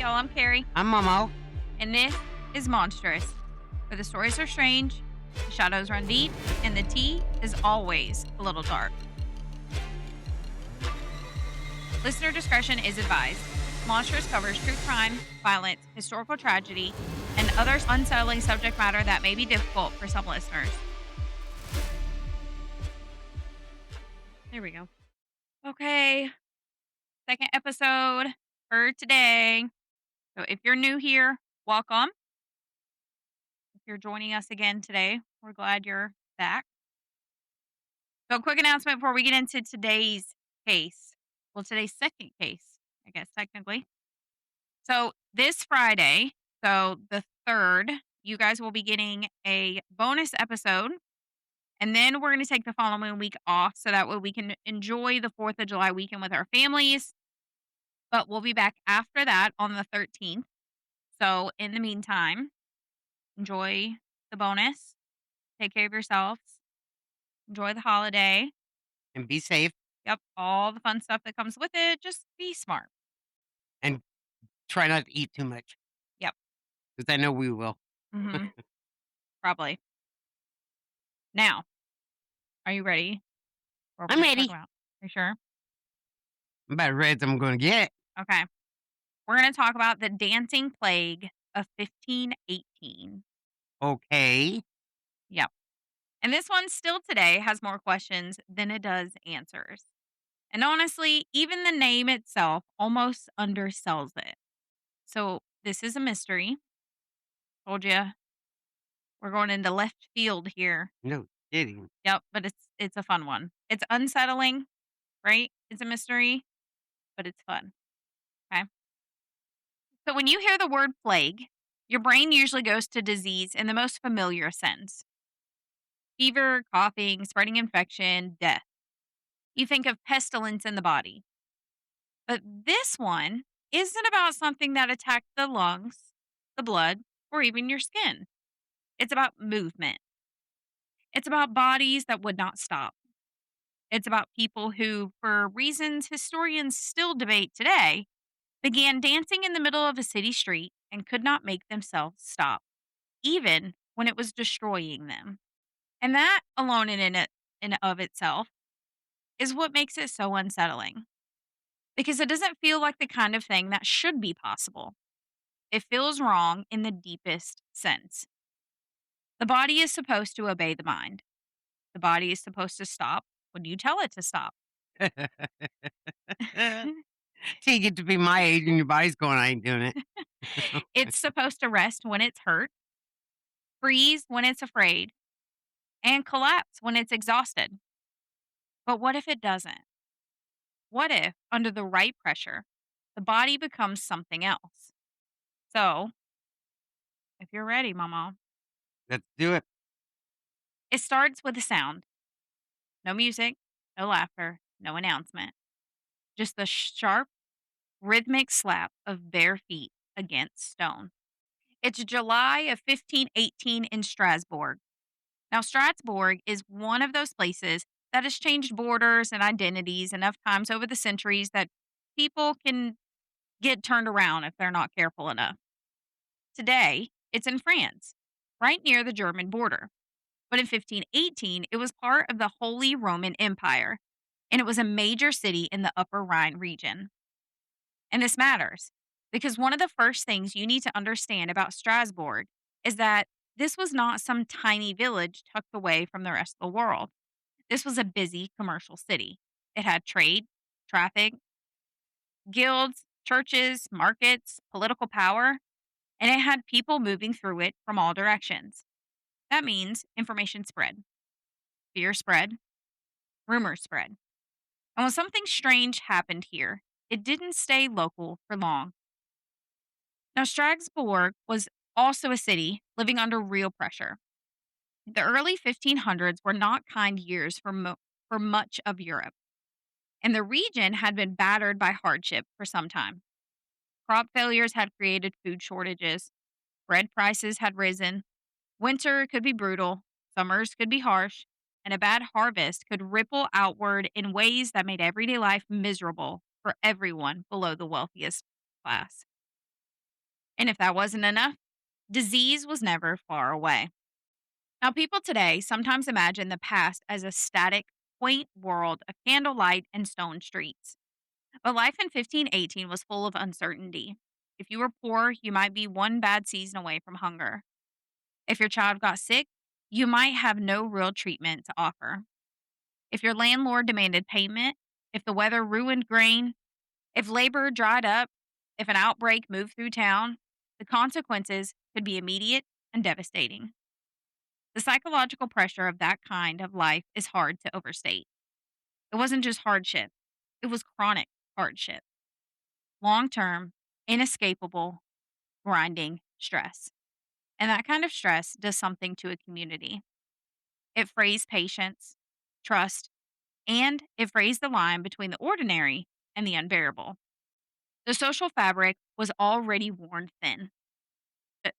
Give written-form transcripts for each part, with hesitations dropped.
y'all. I'm Carrie, I'm Momo. and this is Monstrous, where the stories are strange, the shadows run deep, and the tea is always a little dark. Listener discretion is advised. Monstrous covers true crime, violence, historical tragedy, and other unsettling subject matter that may be difficult for some listeners. There we go. Okay, second episode for today. So if you're new here, welcome. If you're joining us again today, we're glad you're back. So, quick announcement before we get into today's case. Well, today's second case, I guess, technically. So, this Friday, so the 3rd, you guys will be getting a bonus episode. And then we're going to take the following week off so that way we can enjoy the 4th of July weekend with our families. But we'll be back after that on the 13th. So, in the meantime, enjoy the bonus. Take care of yourselves. Enjoy the holiday. And be safe Yep, all the fun stuff that comes with it. Just be smart. and try not to eat too much Yep. because I know we will. hmm Probably. Now, are you ready for what we're I'm going to talk ready. about? You sure? I'm about as ready as I'm going to get. Okay. We're going to talk about the dancing plague of 1518. Okay. Yep. And this one still today has more questions than it does answers. And honestly, even the name itself almost undersells it. So, this is a mystery. Told you we're going into left field here. No kidding. Yep, but it's a fun one. It's unsettling, right? It's a mystery, but it's fun. Okay. So when you hear the word plague, your brain usually goes to disease in the most familiar sense. Fever, coughing, spreading infection, death. You think of pestilence in the body. But this one isn't about something that attacked the lungs, the blood, or even your skin. It's about movement. It's about bodies that would not stop. It's about people who, for reasons historians still debate today, began dancing in the middle of a city street and could not make themselves stop, even when it was destroying them. And that alone in of itself is what makes it so unsettling. Because it doesn't feel like the kind of thing that should be possible. It feels wrong in the deepest sense. The body is supposed to obey the mind. The body is supposed to stop when you tell it to stop. Till you get to be my age and your body's going, I ain't doing it. It's supposed to rest when it's hurt, freeze when it's afraid, and collapse when it's exhausted. But what if it doesn't? What if, under the right pressure, the body becomes something else? So, if you're ready, Mama, Let's do it. it starts with a sound. No music, no laughter, no announcement. Just the sharp, rhythmic slap of bare feet against stone. It's July of 1518 in Strasbourg. Now, Strasbourg is one of those places that has changed borders and identities enough times over the centuries that people can get turned around if they're not careful enough. Today, it's in France, right near the German border. But in 1518, it was part of the Holy Roman Empire, and it was a major city in the Upper Rhine region. And this matters because one of the first things you need to understand about Strasbourg is that this was not some tiny village tucked away from the rest of the world. This was a busy commercial city. It had trade, traffic, guilds, churches, markets, political power, and it had people moving through it from all directions. That means information spread, fear spread, rumors spread. And when something strange happened here, it didn't stay local for long. Now, Strasbourg was also a city living under real pressure. The early 1500s were not kind years for much of Europe, and the region had been battered by hardship for some time. Crop failures had created food shortages, bread prices had risen, winter could be brutal, summers could be harsh, and a bad harvest could ripple outward in ways that made everyday life miserable for everyone below the wealthiest class. And if that wasn't enough, disease was never far away. Now, people today sometimes imagine the past as a static, quaint world of candlelight and stone streets. But life in 1518 was full of uncertainty. If you were poor, you might be one bad season away from hunger. If your child got sick, you might have no real treatment to offer. If your landlord demanded payment, if the weather ruined grain, if labor dried up, if an outbreak moved through town, the consequences could be immediate and devastating. The psychological pressure of that kind of life is hard to overstate. It wasn't just hardship, it was chronic hardship, long term, inescapable, grinding stress. And that kind of stress does something to a community. It frays patience, trust, and it frays the line between the ordinary and the unbearable. The social fabric was already worn thin. Uh,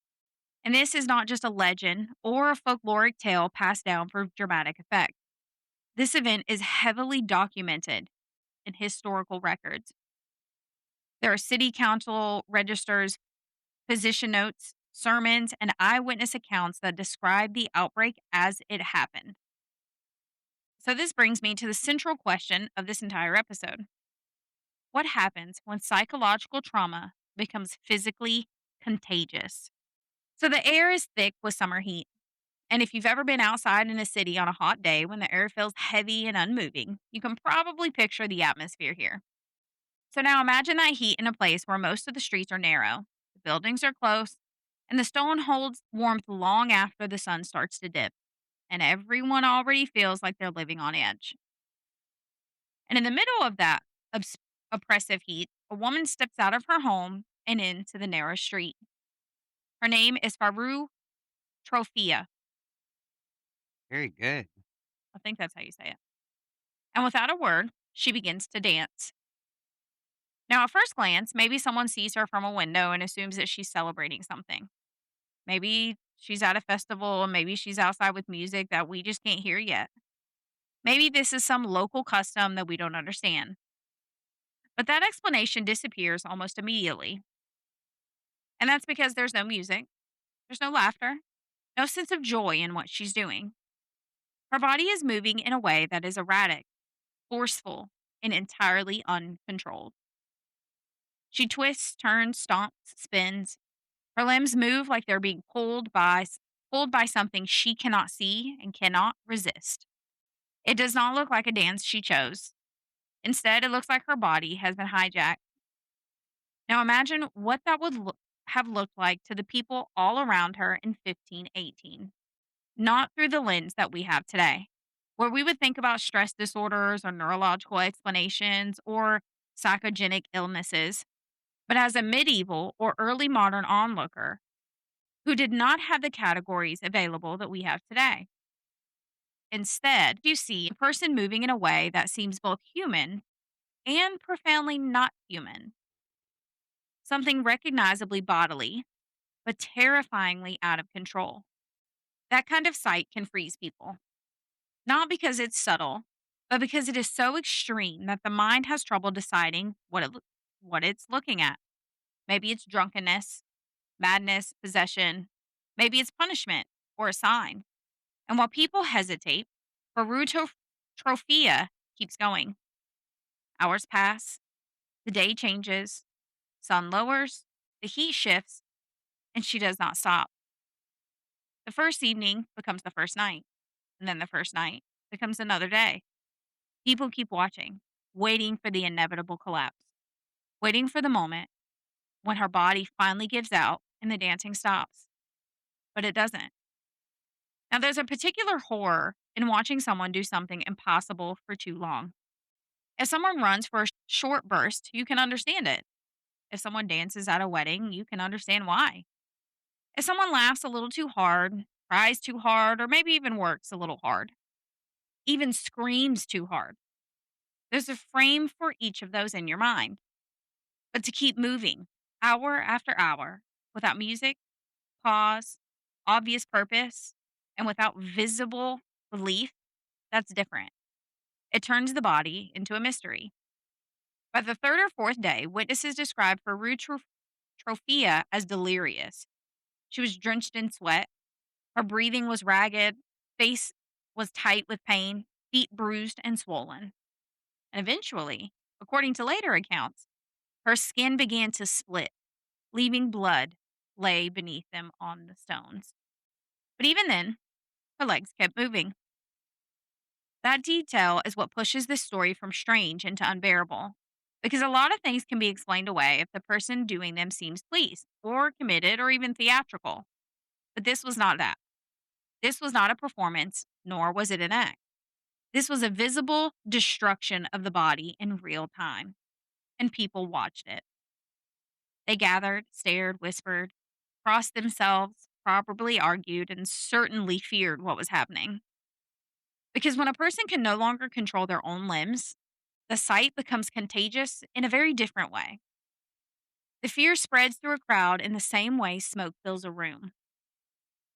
And this is not just a legend or a folkloric tale passed down for dramatic effect. This event is heavily documented in historical records. There are city council registers, physician notes, sermons, and eyewitness accounts that describe the outbreak as it happened. So, this brings me to the central question of this entire episode. What happens when psychological trauma becomes physically contagious? So, the air is thick with summer heat. And if you've ever been outside in a city on a hot day when the air feels heavy and unmoving, you can probably picture the atmosphere here. So now imagine that heat in a place where most of the streets are narrow, the buildings are close, and the stone holds warmth long after the sun starts to dip, and everyone already feels like they're living on edge. And in the middle of that obs- oppressive heat, a woman steps out of her home and into the narrow street. Her name is Frau Troffea. Very good. I think that's how you say it. And without a word, she begins to dance. Now, at first glance, maybe someone sees her from a window and assumes that she's celebrating something. Maybe she's at a festival, maybe she's outside with music that we just can't hear yet. Maybe this is some local custom that we don't understand. But that explanation disappears almost immediately. And that's because there's no music, there's no laughter, no sense of joy in what she's doing. Her body is moving in a way that is erratic, forceful, and entirely uncontrolled. She twists, turns, stomps, spins. Her limbs move like they're being pulled by something she cannot see and cannot resist. It does not look like a dance she chose. Instead, it looks like her body has been hijacked. Now imagine what that would have looked like to the people all around her in 1518, not through the lens that we have today, where we would think about stress disorders or neurological explanations or psychogenic illnesses, but as a medieval or early modern onlooker who did not have the categories available that we have today. Instead, you see a person moving in a way that seems both human and profoundly not human, something recognizably bodily, but terrifyingly out of control. That kind of sight can freeze people, not because it's subtle, but because it is so extreme that the mind has trouble deciding what it's looking at. Maybe it's drunkenness, madness, possession. Maybe it's punishment or a sign. And while people hesitate, Baruto Trophea keeps going. Hours pass, the day changes, sun lowers, the heat shifts, and she does not stop. The first evening becomes the first night, and then the first night becomes another day. People keep watching, waiting for the inevitable collapse, waiting for the moment when her body finally gives out and the dancing stops. But it doesn't. Now, there's a particular horror in watching someone do something impossible for too long. If someone runs for a short burst, you can understand it. If someone dances at a wedding, you can understand why. If someone laughs a little too hard, cries too hard, or maybe even works a little hard, even screams too hard, there's a frame for each of those in your mind. But to keep moving, hour after hour, without music, pause, obvious purpose, and without visible relief, that's different. It turns the body into a mystery. By the third or fourth day, witnesses describe Faru Troffea as delirious. She was drenched in sweat. Her breathing was ragged. Face was tight with pain. Feet bruised and swollen. And eventually, according to later accounts, her skin began to split, leaving blood lay beneath them on the stones. But even then, her legs kept moving. That detail is what pushes this story from strange into unbearable. Because a lot of things can be explained away if the person doing them seems pleased, or committed, or even theatrical. But this was not that. This was not a performance, nor was it an act. This was a visible destruction of the body in real time, and people watched it. They gathered, stared, whispered, crossed themselves, probably argued, and certainly feared what was happening. Because when a person can no longer control their own limbs, the sight becomes contagious in a very different way. The fear spreads through a crowd in the same way smoke fills a room.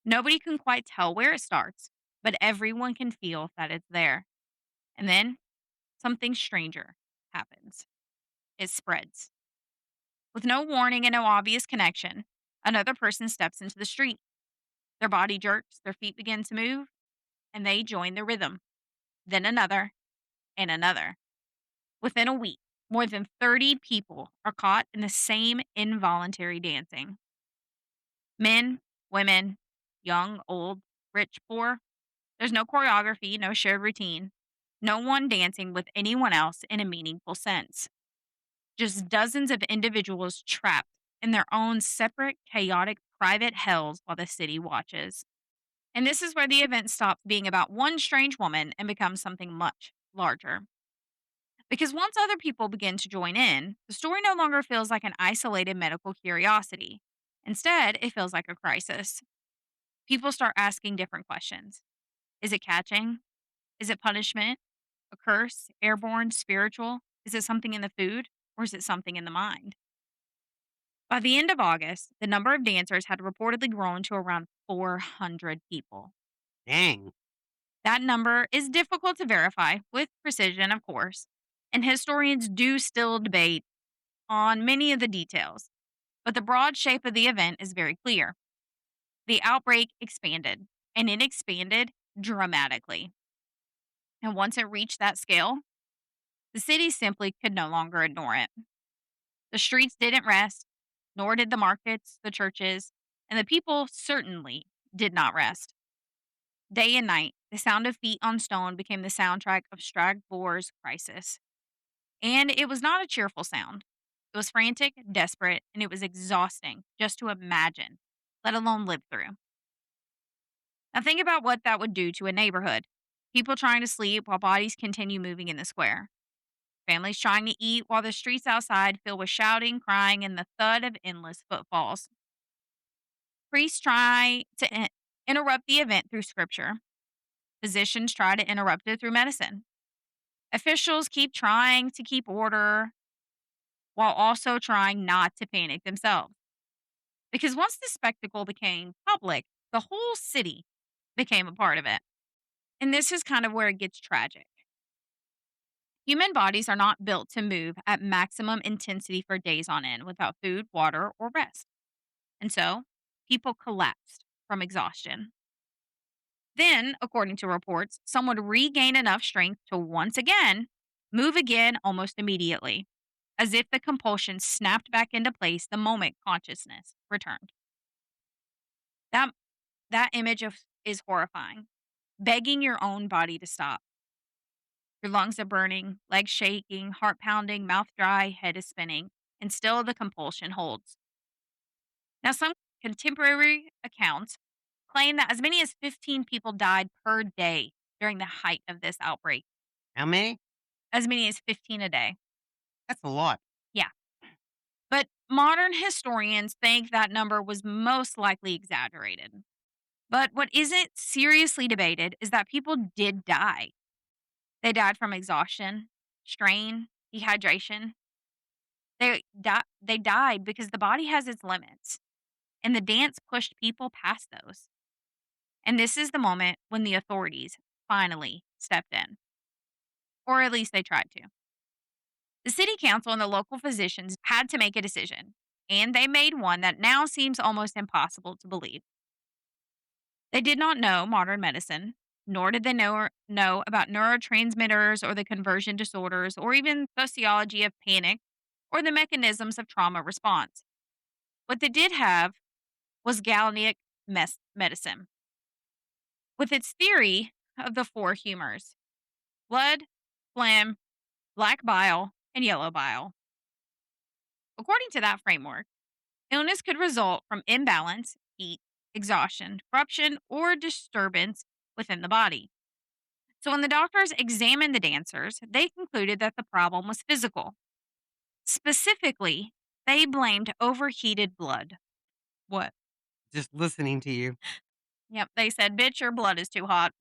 Nobody can quite tell where it starts, but everyone can feel that it's there. And then something stranger happens. It spreads. With no warning and no obvious connection, another person steps into the street. Their body jerks, their feet begin to move, and they join the rhythm. Then another and another. Within a week, more than 30 people are caught in the same involuntary dancing. Men, women, young, old, rich, poor. There's no choreography, no shared routine. No one dancing with anyone else in a meaningful sense. Just dozens of individuals trapped in their own separate, chaotic, private hells while the city watches. And this is where the event stops being about one strange woman and becomes something much larger. Because once other people begin to join in, the story no longer feels like an isolated medical curiosity. Instead, it feels like a crisis. People start asking different questions. Is it catching? Is it punishment? A curse? Airborne? Spiritual? Is it something in the food? Or is it something in the mind? By the end of August, the number of dancers had reportedly grown to around 400 people. Dang. That number is difficult to verify with precision, of course, and historians do still debate on many of the details, but the broad shape of the event is very clear. The outbreak expanded, and it expanded dramatically. And once it reached that scale, the city simply could no longer ignore it. The streets didn't rest, nor did the markets, the churches, and the people certainly did not rest. Day and night, the sound of feet on stone became the soundtrack of Strasbourg's crisis. And it was not a cheerful sound. It was frantic, desperate, and it was exhausting just to imagine, let alone live through. Now, think about what that would do to a neighborhood. People trying to sleep while bodies continue moving in the square. Families trying to eat while the streets outside fill with shouting, crying, and the thud of endless footfalls. Priests try to interrupt the event through scripture. Physicians try to interrupt it through medicine. Officials keep trying to keep order while also trying not to panic themselves. Because once the spectacle became public, the whole city became a part of it. And this is kind of where it gets tragic. Human bodies are not built to move at maximum intensity for days on end without food, water, or rest. And so, people collapsed from exhaustion. Then, according to reports, some would regain enough strength to once again move again almost immediately, as if the compulsion snapped back into place the moment consciousness returned. That that image is horrifying. Begging your own body to stop. Your lungs are burning, legs shaking, heart pounding, mouth dry, head is spinning, and still the compulsion holds. Now, some contemporary accounts claim that as many as 15 people died per day during the height of this outbreak. How many? As many as 15 a day. That's a lot. Yeah. But modern historians think that number was most likely exaggerated. But what isn't seriously debated is that people did die. They died from exhaustion, strain, dehydration. They died because the body has its limits, and the dance pushed people past those. And this is the moment when the authorities finally stepped in, or at least they tried to. The city council and the local physicians had to make a decision. and they made one that now seems almost impossible to believe. They did not know modern medicine, nor did they know about neurotransmitters or the conversion disorders or even sociology of panic or the mechanisms of trauma response. What they did have was Galenic medicine, with its theory of the four humors: blood, phlegm, black bile, and yellow bile. According to that framework, illness could result from imbalance, heat, exhaustion, corruption, or disturbance within the body. So when the doctors examined the dancers, they concluded that the problem was physical. Specifically, they blamed overheated blood. What? Just listening to you. Yep, they said, bitch, your blood is too hot.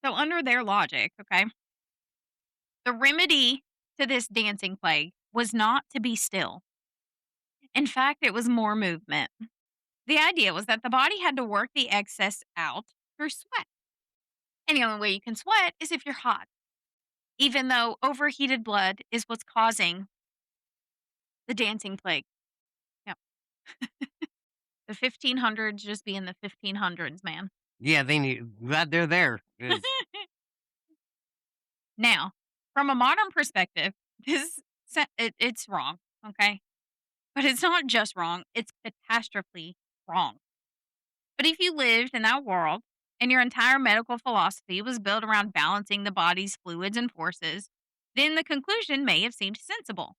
So, under their logic, okay, the remedy to this dancing plague was not to be still. In fact, it was more movement. The idea was that the body had to work the excess out through sweat. And the only way you can sweat is if you're hot, even though overheated blood is what's causing the dancing plague. Yep. The 1500s just being the 1500s, man. Yeah, they need glad they're there. 'Cause Now, from a modern perspective, it's wrong, okay? But it's not just wrong, it's catastrophically wrong. But if you lived in that world and your entire medical philosophy was built around balancing the body's fluids and forces, then the conclusion may have seemed sensible,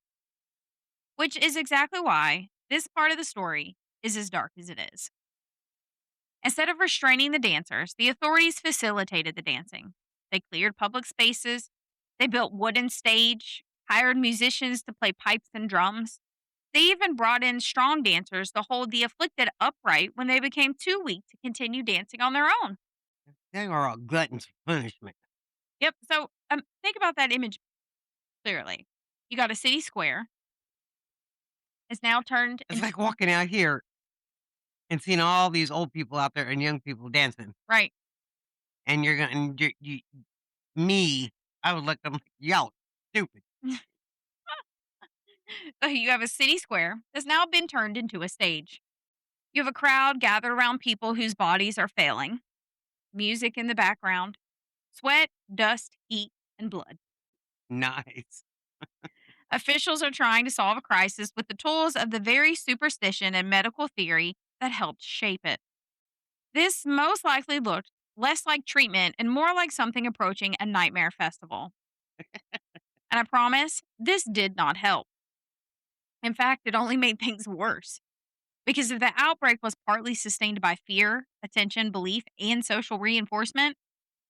which is exactly why this part of the story is as dark as it is. Instead of restraining the dancers, the authorities facilitated the dancing. They cleared public spaces, they built wooden stage, hired musicians to play pipes and drums. They even brought in strong dancers to hold the afflicted upright when they became too weak to continue dancing on their own. they are all gluttons for punishment. Yep. So think about that image clearly. You got a city square. It's now turned It's into like walking out here and seeing all these old people out there and young people dancing, right. and you're gonna and me, I would look at them like, "Y'all stupid." So you have a city square that's now been turned into a stage. You have a crowd gathered around people whose bodies are failing. Music in the background. Sweat, dust, heat, and blood. Nice. Officials are trying to solve a crisis with the tools of the very superstition and medical theory that helped shape it. This most likely looked less like treatment and more like something approaching a nightmare festival. And I promise, this did not help. In fact, it only made things worse. Because if the outbreak was partly sustained by fear, attention, belief, and social reinforcement,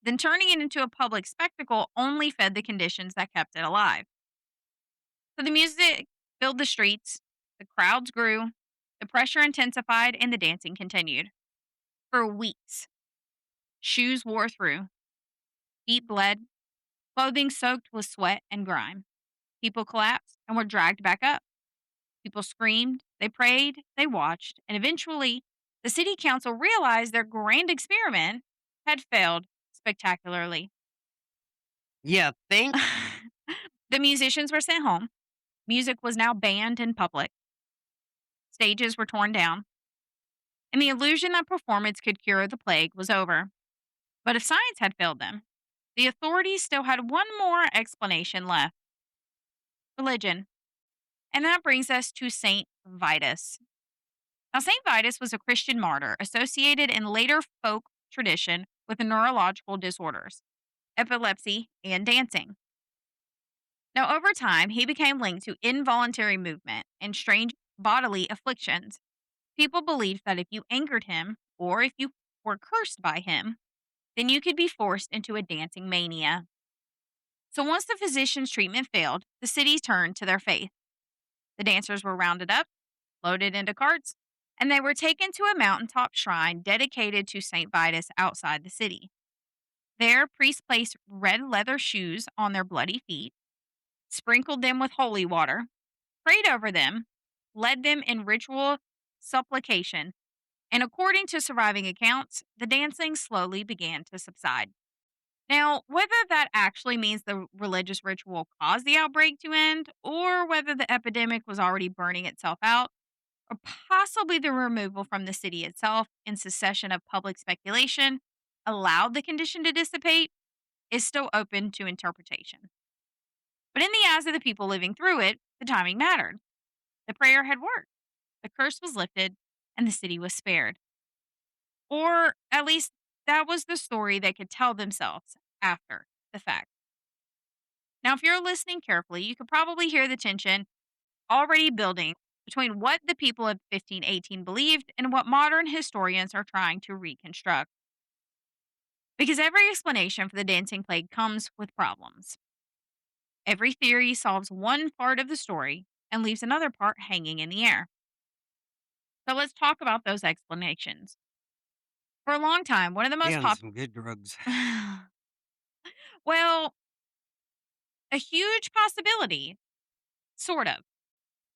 then turning it into a public spectacle only fed the conditions that kept it alive. So the music filled the streets, the crowds grew, the pressure intensified, and the dancing continued. For weeks, shoes wore through, feet bled, clothing soaked with sweat and grime. People collapsed and were dragged back up. People screamed, they prayed, they watched, and eventually the city council realized their grand experiment had failed spectacularly. Yeah, think The musicians were sent home. Music was now banned in public. Stages were torn down. And the illusion that performance could cure the plague was over. But if science had failed them, the authorities still had one more explanation left: religion. And that brings us to Saint Vitus. Now, Saint Vitus was a Christian martyr associated in later folk tradition with neurological disorders, epilepsy, and dancing. Now, over time, he became linked to involuntary movement and strange bodily afflictions. People believed that if you angered him or if you were cursed by him, then you could be forced into a dancing mania. So, once the physician's treatment failed, the city turned to their faith. The dancers were rounded up, loaded into carts, and they were taken to a mountaintop shrine dedicated to St. Vitus outside the city. There, priests placed red leather shoes on their bloody feet, sprinkled them with holy water, prayed over them, led them in ritual supplication, and according to surviving accounts, the dancing slowly began to subside. Now, whether that actually means the religious ritual caused the outbreak to end, or whether the epidemic was already burning itself out, or possibly the removal from the city itself and secession of public speculation allowed the condition to dissipate, is still open to interpretation. But in the eyes of the people living through it, the timing mattered. The prayer had worked, the curse was lifted, and the city was spared. Or at least that was the story they could tell themselves after the fact. Now, if you're listening carefully, you could probably hear the tension already building between what the people of 1518 believed and what modern historians are trying to reconstruct. Because every explanation for the dancing plague comes with problems. Every theory solves one part of the story and leaves another part hanging in the air. So let's talk about those explanations. For a long time, one of the Be most on some good drugs. well, a huge possibility, sort of.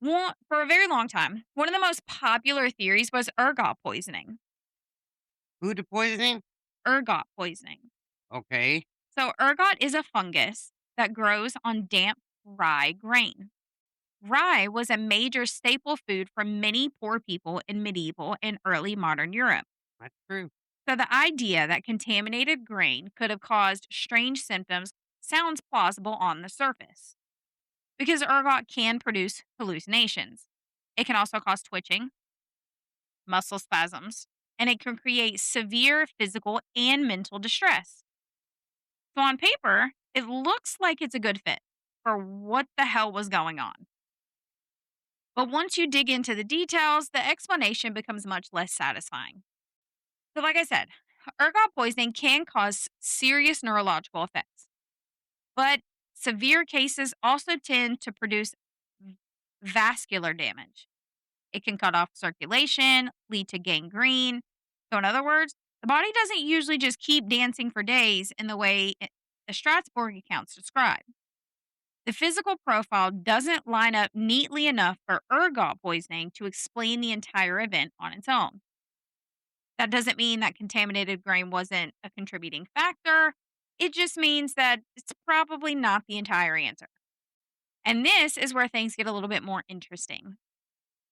For a very long time, one of the most popular theories was ergot poisoning. Food poisoning? Ergot poisoning. Okay. So, ergot is a fungus that grows on damp rye grain. Rye was a major staple food for many poor people in medieval and early modern Europe. That's true. So, the idea that contaminated grain could have caused strange symptoms sounds plausible on the surface because ergot can produce hallucinations. It can also cause twitching, muscle spasms, and it can create severe physical and mental distress. So, on paper, it looks like it's a good fit for what the hell was going on. But once you dig into the details, the explanation becomes much less satisfying. So, like I said, ergot poisoning can cause serious neurological effects, but severe cases also tend to produce v- vascular damage. It can cut off circulation, lead to gangrene. So, in other words, the body doesn't usually just keep dancing for days in the way the Strasbourg accounts describe. The physical profile doesn't line up neatly enough for ergot poisoning to explain the entire event on its own. That doesn't mean that contaminated grain wasn't a contributing factor. It just means that it's probably not the entire answer. And this is where things get a little bit more interesting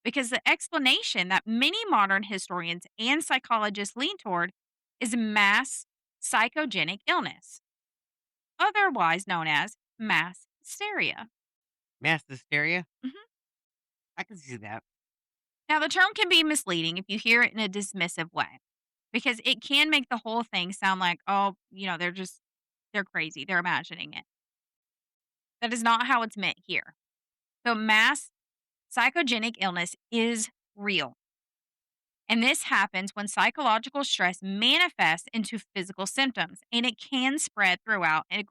because the explanation that many modern historians and psychologists lean toward is mass psychogenic illness, otherwise known as mass hysteria. Mass hysteria? Mhm. I can see that. Now, the term can be misleading if you hear it in a dismissive way because it can make the whole thing sound like, oh, they're crazy. They're imagining it. That is not how it's meant here. So, mass psychogenic illness is real. And this happens when psychological stress manifests into physical symptoms and it can spread throughout an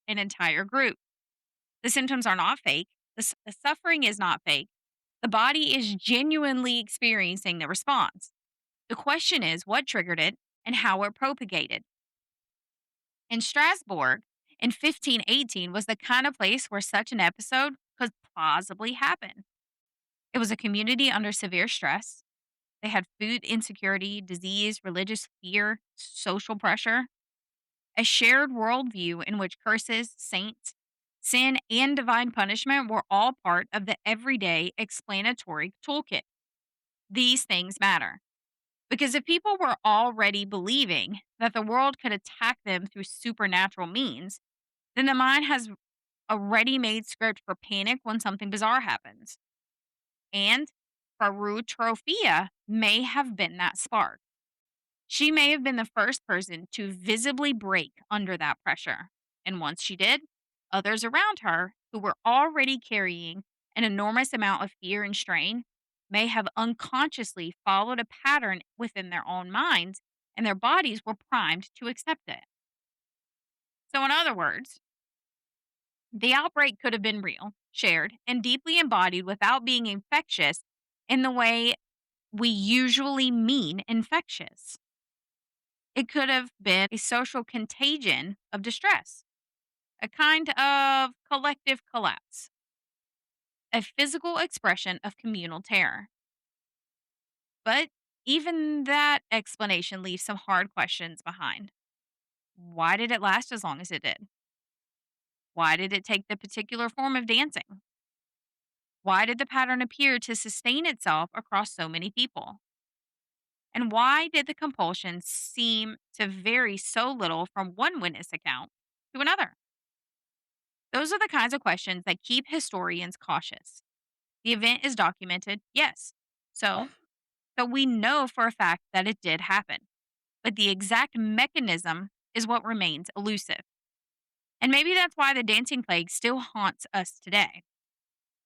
entire group. The symptoms are not fake, the suffering is not fake. The body is genuinely experiencing the response. The question is what triggered it and how it propagated. In Strasbourg in 1518 was the kind of place where such an episode could plausibly happen. It was a community under severe stress. They had food insecurity, disease, religious fear, social pressure, a shared worldview in which curses, saints, sin, and divine punishment were all part of the everyday explanatory toolkit. These things matter. Because if people were already believing that the world could attack them through supernatural means, then the mind has a ready made script for panic when something bizarre happens. And Frau Troffea may have been that spark. She may have been the first person to visibly break under that pressure. And once she did, others around her who were already carrying an enormous amount of fear and strain may have unconsciously followed a pattern within their own minds, and their bodies were primed to accept it. So, in other words, the outbreak could have been real, shared, and deeply embodied without being infectious in the way we usually mean infectious. It could have been a social contagion of distress, a kind of collective collapse, a physical expression of communal terror. But even that explanation leaves some hard questions behind. Why did it last as long as it did? Why did it take the particular form of dancing? Why did the pattern appear to sustain itself across so many people? And why did the compulsion seem to vary so little from one witness account to another? Those are the kinds of questions that keep historians cautious. The event is documented, yes. So, so we know for a fact that it did happen. But the exact mechanism is what remains elusive. And maybe that's why the dancing plague still haunts us today.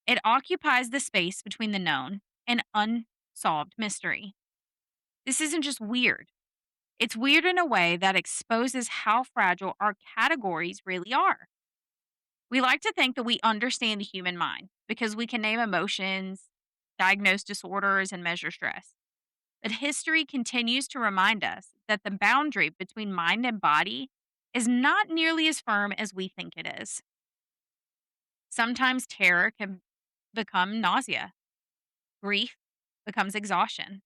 It occupies the space between the known and unsolved mystery. This isn't just weird, it's weird in a way that exposes how fragile our categories really are. We like to think that we understand the human mind because we can name emotions, diagnose disorders, and measure stress. But history continues to remind us that the boundary between mind and body is not nearly as firm as we think it is. Sometimes terror can become nausea, grief becomes exhaustion,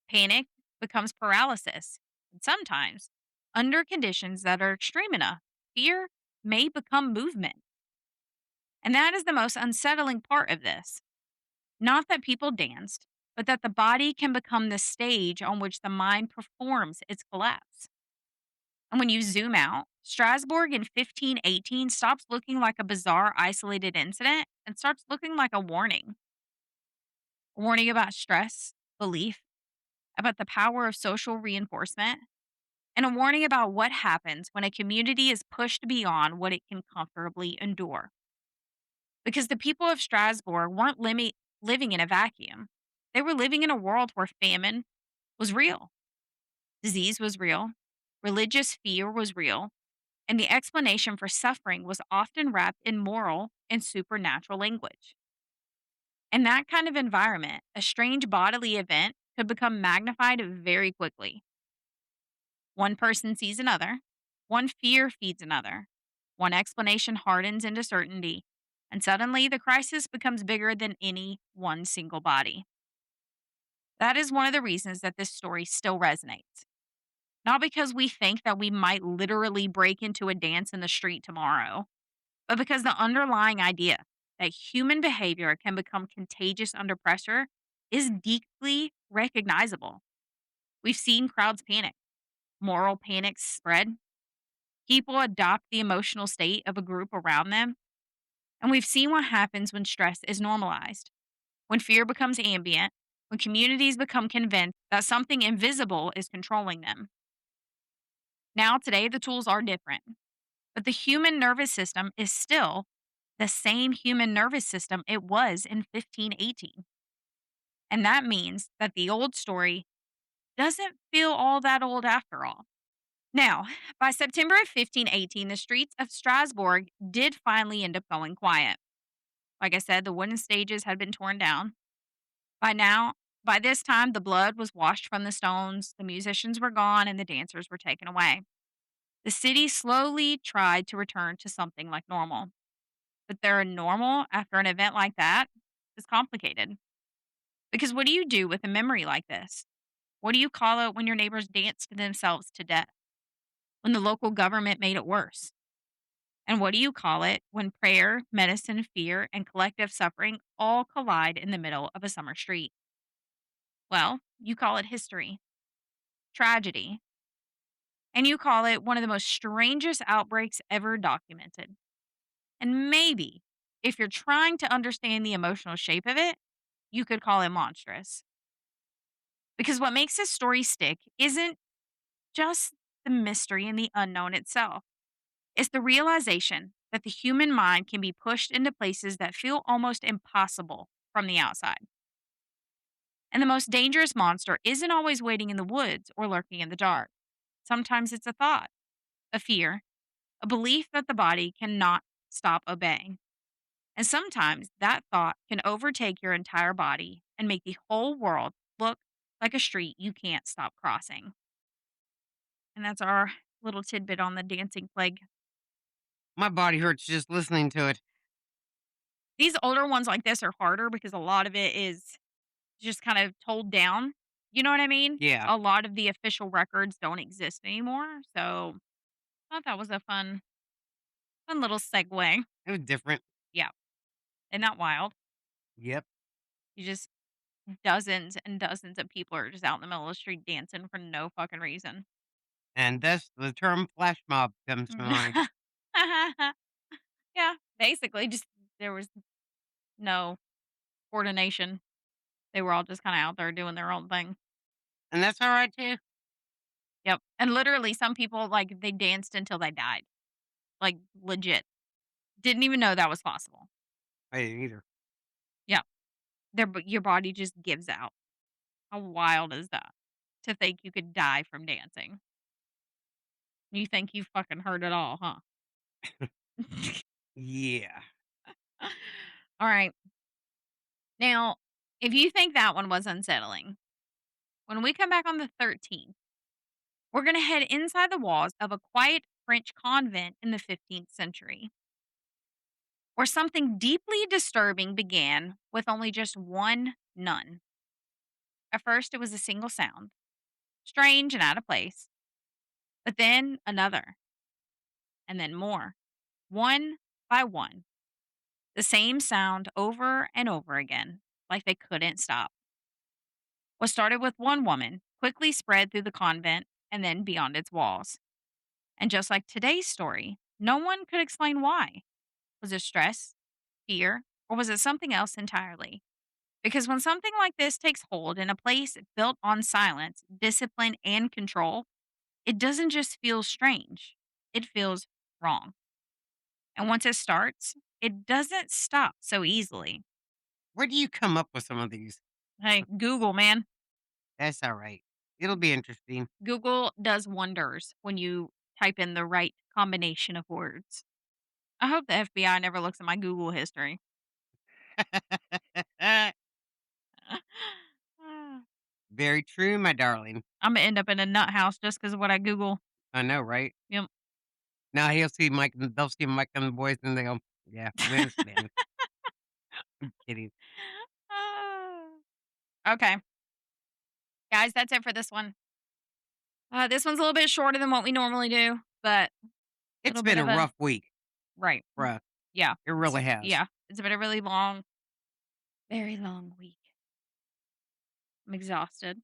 panic becomes paralysis, and sometimes, under conditions that are extreme enough, fear may become movement. And that is the most unsettling part of this. Not that people danced, but that the body can become the stage on which the mind performs its collapse. And when you zoom out, Strasbourg in 1518 stops looking like a bizarre, isolated incident and starts looking like a warning about stress, belief, about the power of social reinforcement, and a warning about what happens when a community is pushed beyond what it can comfortably endure. Because the people of Strasbourg weren't living in a vacuum, they were living in a world where famine was real, disease was real, religious fear was real, and the explanation for suffering was often wrapped in moral and supernatural language. In that kind of environment, a strange bodily event could become magnified very quickly. One person sees another, one fear feeds another, one explanation hardens into certainty, and suddenly the crisis becomes bigger than any one single body. That is one of the reasons that this story still resonates. Not because we think that we might literally break into a dance in the street tomorrow, but because the underlying idea that human behavior can become contagious under pressure is deeply recognizable. We've seen crowds panic, moral panics spread, people adopt the emotional state of a group around them, and we've seen what happens when stress is normalized, when fear becomes ambient, when communities become convinced that something invisible is controlling them. Now, today, the tools are different, but the human nervous system is still the same human nervous system it was in 1518. And that means that the old story doesn't feel all that old after all. Now, by September of 1518, the streets of Strasbourg did finally end up going quiet. Like I said, the wooden stages had been torn down. By now, by this time, the blood was washed from the stones, the musicians were gone, and the dancers were taken away. The city slowly tried to return to something like normal. But their normal after an event like that is complicated. Because what do you do with a memory like this? What do you call it when your neighbors danced themselves to death? When the local government made it worse? And what do you call it when prayer, medicine, fear, and collective suffering all collide in the middle of a summer street? Well, you call it history, tragedy, and you call it one of the most strangest outbreaks ever documented. And maybe, if you're trying to understand the emotional shape of it, you could call it monstrous. Because what makes this story stick isn't just the mystery and the unknown itself, it's the realization that the human mind can be pushed into places that feel almost impossible from the outside. And the most dangerous monster isn't always waiting in the woods or lurking in the dark. Sometimes it's a thought, a fear, a belief that the body cannot stop obeying. And sometimes that thought can overtake your entire body and make the whole world look like a street you can't stop crossing. And that's our little tidbit on the dancing plague. My body hurts just listening to it. These older ones like this are harder because a lot of it is just kind of told down. You know what I mean? Yeah. A lot of the official records don't exist anymore. So, I thought that was a fun little segue. It was different. Yeah. Isn't that wild? Yep. You just dozens and dozens of people are just out in the middle of the street dancing for no fucking reason. And thus the term flash mob comes to mind. Yeah, basically, just there was no coordination. They were all just kinda out there doing their own thing. And that's all right too. Yep, and literally some people, like, they danced until they died, like, legit. Didn't even know that was possible. I didn't either. Yeah, your body just gives out. How wild is that? To think you could die from dancing. You think you fucking heard it all, huh? Yeah. Alright, now, if you think that one was unsettling, when we come back on the 13th, we're gonna head inside the walls of a quiet French convent in the 15th century, where something deeply disturbing began with only just one nun. At first, it was a single sound, strange and out of place, but then another, and then more, one by one. The same sound over and over again, like they couldn't stop. What started with one woman quickly spread through the convent and then beyond its walls. And just like today's story, no one could explain why. Was it stress, fear, or was it something else entirely? Because when something like this takes hold in a place built on silence, discipline, and control, it doesn't just feel strange, it feels wrong. And once it starts, it doesn't stop so easily. Where do you come up with some of these? Hey, Google, man. That's all right. It'll be interesting. Google does wonders when you type in the right combination of words. I hope the FBI never looks at my Google history. Very true, my darling. I'm gonna end up in a nut house just because of what I Google. I know, right? Yep. Now they'll see Mike and the boys and they go, yeah, we understand. I'm kidding. Okay, guys, that's it for this one. This one's a little bit shorter than what we normally do, but a It's little been bit a of a rough week right. for us. Yeah. It really has. Yeah. It's been a really long, very long week. I'm exhausted.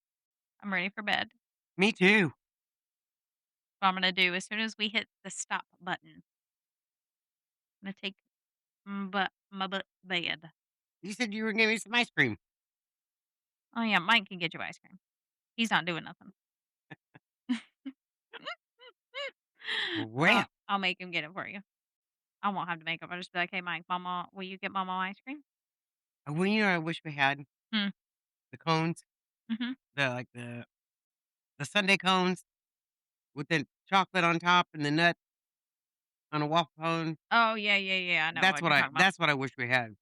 I'm ready for bed. Me too. What I'm gonna do as soon as we hit the stop button, I'm gonna take my butt bed. You said you were giving me some ice cream. Oh yeah, Mike can get you ice cream. He's not doing nothing. Well, I'll make him get it for you. I won't have to make it. I'll just be like, "Hey, Mike, Mama, will you get Mama ice cream?" well, you know, I wish we had Hmm. the cones, Mhm. the Sunday cones with the chocolate on top and the nut on a waffle cone. Oh yeah, yeah, yeah. I know what you're talking about. That's what I wish we had.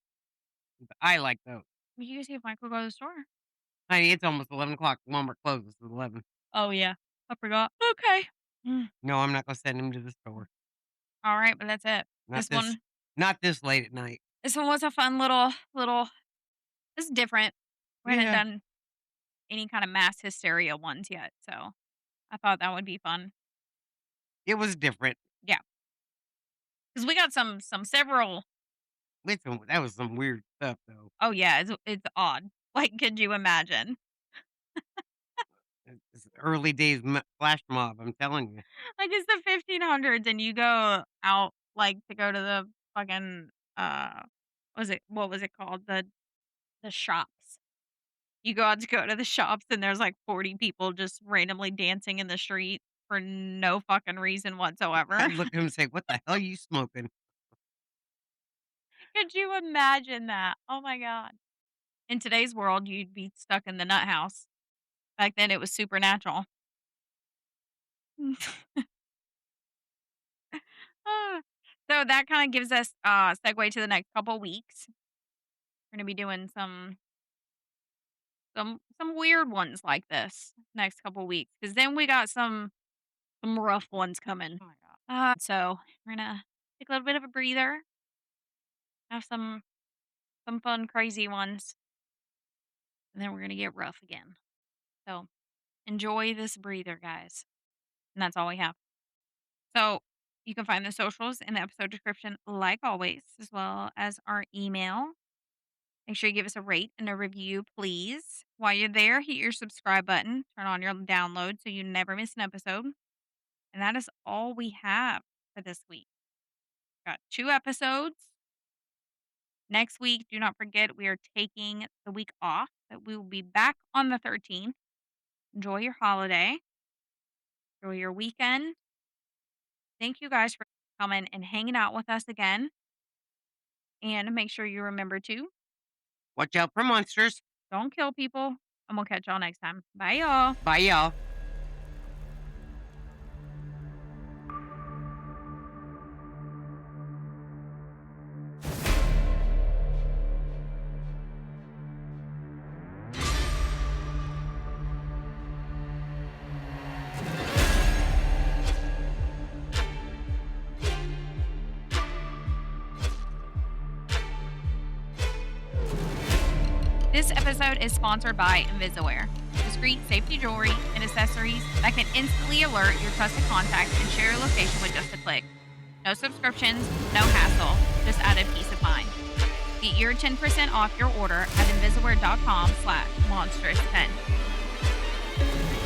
I like those. Will you see if Mike will go to the store? Honey, it's almost 11 o'clock. Walmart closes at 11. Oh yeah, I forgot. Okay. No, I'm not gonna send him to the store. All right, but that's it. Not This this one, not this late at night. this one was a fun little. It's different. We hadn't Yeah, done any kind of mass hysteria ones yet, so I thought that would be fun. it was different. Yeah, because we got some several. Listen, that was some weird stuff, though. Oh yeah, it's odd. Like, could you imagine? It's early days flash mob, I'm telling you. Like it's the 1500s, and you go out like to go to the fucking what was it called the shops. You go out to go to the shops, and there's like 40 people just randomly dancing in the street for no fucking reason whatsoever. I'd look at him and say, "What the hell are you smoking?" Could you imagine that? Oh my god. In today's world, you'd be stuck in the nut house. Back then, it was supernatural. Ah, so that kind of gives us segue to the next couple weeks. We're gonna be doing some weird ones like this next couple weeks because then we got some rough ones coming. Oh my god. So we're gonna take a little bit of a breather, have some fun, crazy ones, and then we're gonna get rough again. So enjoy this breather, guys. And that's all we have. So You can find the socials in the episode description, like always, as well as our email. Make sure you give us a rate and a review, please. While you're there, hit your subscribe button, turn on your download so you never miss an episode. And that is all we have for this week. Got 2 episodes. Next week, do not forget, we are taking the week off, but we will be back on the 13th. Enjoy your holiday, enjoy your weekend. Thank you guys for coming and hanging out with us again. And make sure you remember to Watch out for monsters. don't kill people. And we'll catch y'all next time. Bye, y'all. Bye, y'all. This episode is sponsored by Invisaware, discreet safety jewelry and accessories that can instantly alert your trusted contact and share your location with just a click. No subscriptions, no hassle, just added peace of mind. Get your 10% off your order at invisaware.com/monstrous10.